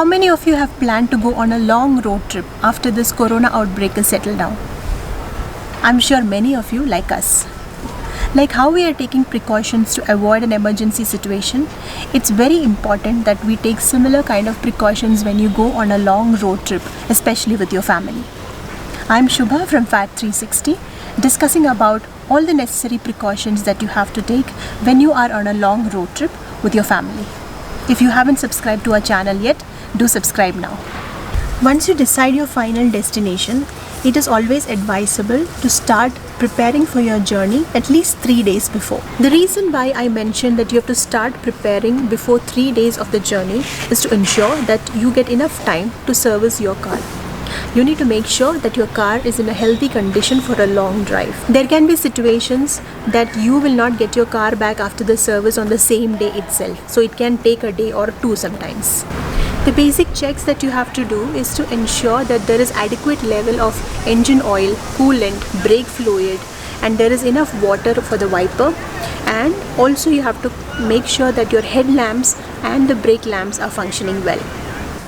How many of you have planned to go on a long road trip after this corona outbreak is settled down? I'm sure many of you like us. Like how we are taking precautions to avoid an emergency situation, it's very important that we take similar kind of precautions when you go on a long road trip, especially with your family. I'm Shubha from Fat 360, discussing about all the necessary precautions that you have to take when you are on a long road trip with your family. If you haven't subscribed to our channel yet, do subscribe now. Once you decide your final destination, it is always advisable to start preparing for your journey at least 3 days before. The reason why I mentioned that you have to start preparing before 3 days of the journey is to ensure that you get enough time to service your car. You need to make sure that your car is in a healthy condition for a long drive. There can be situations that you will not get your car back after the service on the same day itself. So it can take a day or two sometimes. The basic checks that you have to do is to ensure that there is adequate level of engine oil, coolant, brake fluid, and there is enough water for the wiper. And also you have to make sure that your headlamps and the brake lamps are functioning well.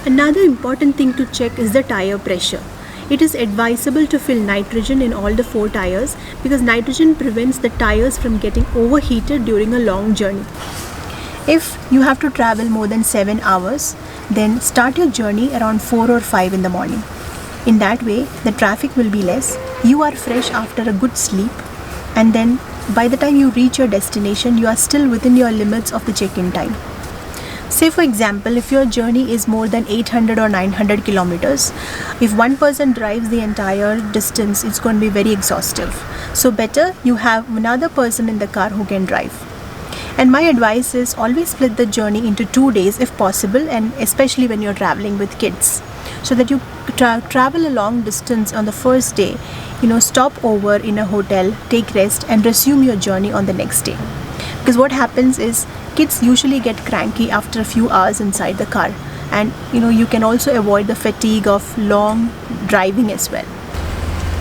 Another important thing to check is the tire pressure. It is advisable to fill nitrogen in all the 4 tires because nitrogen prevents the tires from getting overheated during a long journey. If you have to travel more than 7 hours, then start your journey around 4 or 5 in the morning. In that way, the traffic will be less, you are fresh after a good sleep, and then by the time you reach your destination, you are still within your limits of the check-in time. Say for example, if your journey is more than 800 or 900 kilometers, if one person drives the entire distance, it's going to be very exhaustive. So better you have another person in the car who can drive. And my advice is always split the journey into 2 days if possible, and especially when you're traveling with kids, so that you travel a long distance on the first day, stop over in a hotel, take rest and resume your journey on the next day. Because what happens is kids usually get cranky after a few hours inside the car, and you can also avoid the fatigue of long driving as well.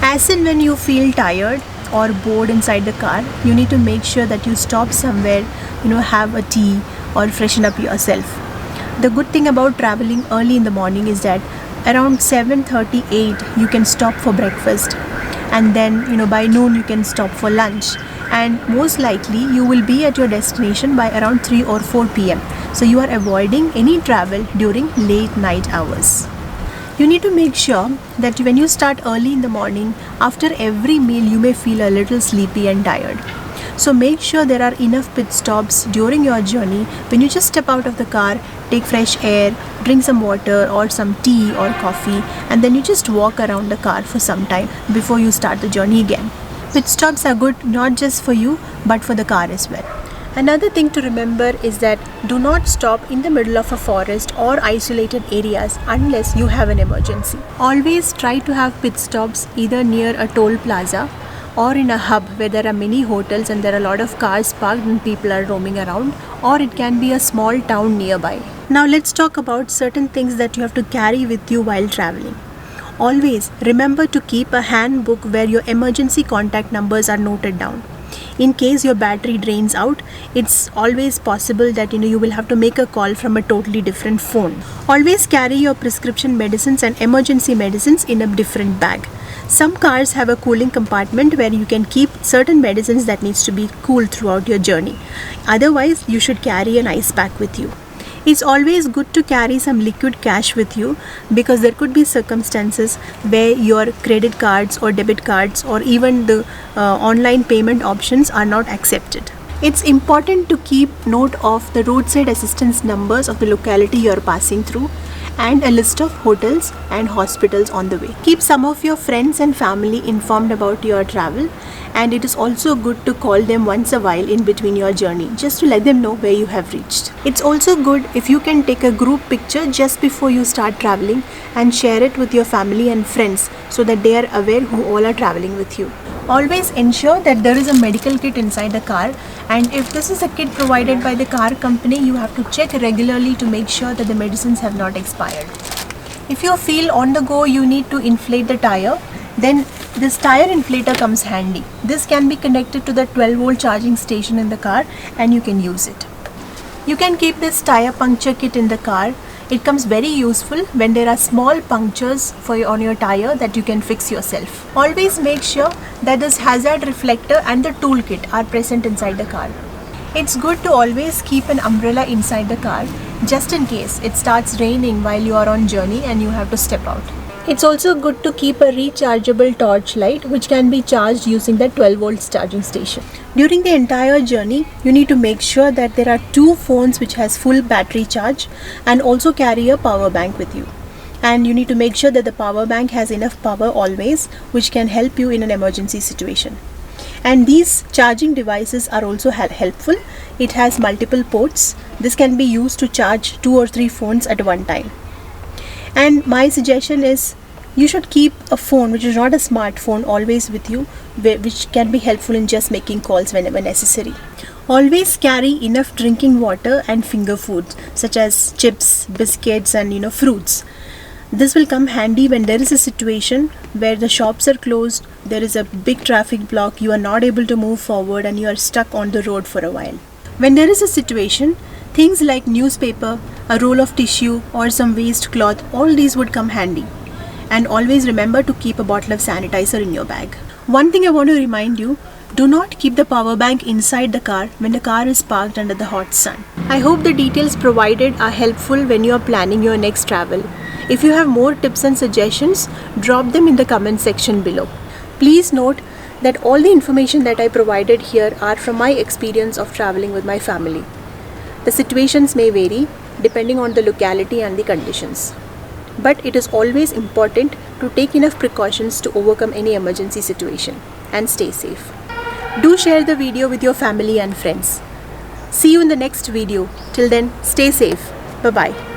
As in when you feel tired or bored inside the car, you need to make sure that you stop somewhere, have a tea or freshen up yourself. The good thing about traveling early in the morning is that around 7:38 you can stop for breakfast, and then by noon you can stop for lunch, and most likely you will be at your destination by around 3 or 4 p.m. So you are avoiding any travel during late night hours. You need to make sure that when you start early in the morning, after every meal you may feel a little sleepy and tired. So make sure there are enough pit stops during your journey when you just step out of the car, take fresh air, drink some water or some tea or coffee, and then you just walk around the car for some time before you start the journey again. Pit stops are good not just for you but for the car as well. Another thing to remember is that do not stop in the middle of a forest or isolated areas unless you have an emergency. Always try to have pit stops either near a toll plaza or in a hub where there are many hotels and there are a lot of cars parked and people are roaming around, or it can be a small town nearby. Now let's talk about certain things that you have to carry with you while traveling. Always remember to keep a handbook where your emergency contact numbers are noted down. In case your battery drains out, it's always possible that you will have to make a call from a totally different phone. Always carry your prescription medicines and emergency medicines in a different bag. Some cars have a cooling compartment where you can keep certain medicines that needs to be cool throughout your journey. Otherwise, you should carry an ice pack with you. It's always good to carry some liquid cash with you because there could be circumstances where your credit cards or debit cards or even the online payment options are not accepted. It's important to keep note of the roadside assistance numbers of the locality you're passing through and a list of hotels and hospitals on the way. Keep some of your friends and family informed about your travel, and it is also good to call them once a while in between your journey just to let them know where you have reached. It's also good if you can take a group picture just before you start traveling and share it with your family and friends so that they are aware who all are traveling with you. Always ensure that there is a medical kit inside the car, and if this is a kit provided by the car company, you have to check regularly to make sure that the medicines have not expired. If you feel on the go you need to inflate the tire, then this tire inflator comes handy. This can be connected to the 12-volt charging station in the car and you can use it. You can keep this tire puncture kit in the car. It comes very useful when there are small punctures on your tire that you can fix yourself. Always make sure that this hazard reflector and the toolkit are present inside the car. It's good to always keep an umbrella inside the car just in case it starts raining while you are on journey and you have to step out. It's also good to keep a rechargeable torch light which can be charged using the 12 volts charging station. During the entire journey, you need to make sure that there are 2 phones which has full battery charge and also carry a power bank with you. And you need to make sure that the power bank has enough power always, which can help you in an emergency situation. And these charging devices are also helpful. It has multiple ports. This can be used to charge 2 or 3 phones at one time. And my suggestion is you should keep a phone which is not a smartphone always with you, which can be helpful in just making calls whenever necessary. Always carry enough drinking water and finger foods such as chips, biscuits and fruits. This will come handy when there is a situation where the shops are closed, there is a big traffic block, you are not able to move forward and you are stuck on the road for a while. When there is a situation, things like newspaper, a roll of tissue or some waste cloth, all these would come handy. And always remember to keep a bottle of sanitizer in your bag. One thing I want to remind you, do not keep the power bank inside the car when the car is parked under the hot sun. I hope the details provided are helpful when you are planning your next travel. If you have more tips and suggestions, drop them in the comment section below. Please note that all the information that I provided here are from my experience of traveling with my family. The situations may vary depending on the locality and the conditions. But it is always important to take enough precautions to overcome any emergency situation and stay safe. Do share the video with your family and friends. See you in the next video. Till then, stay safe. Bye-bye.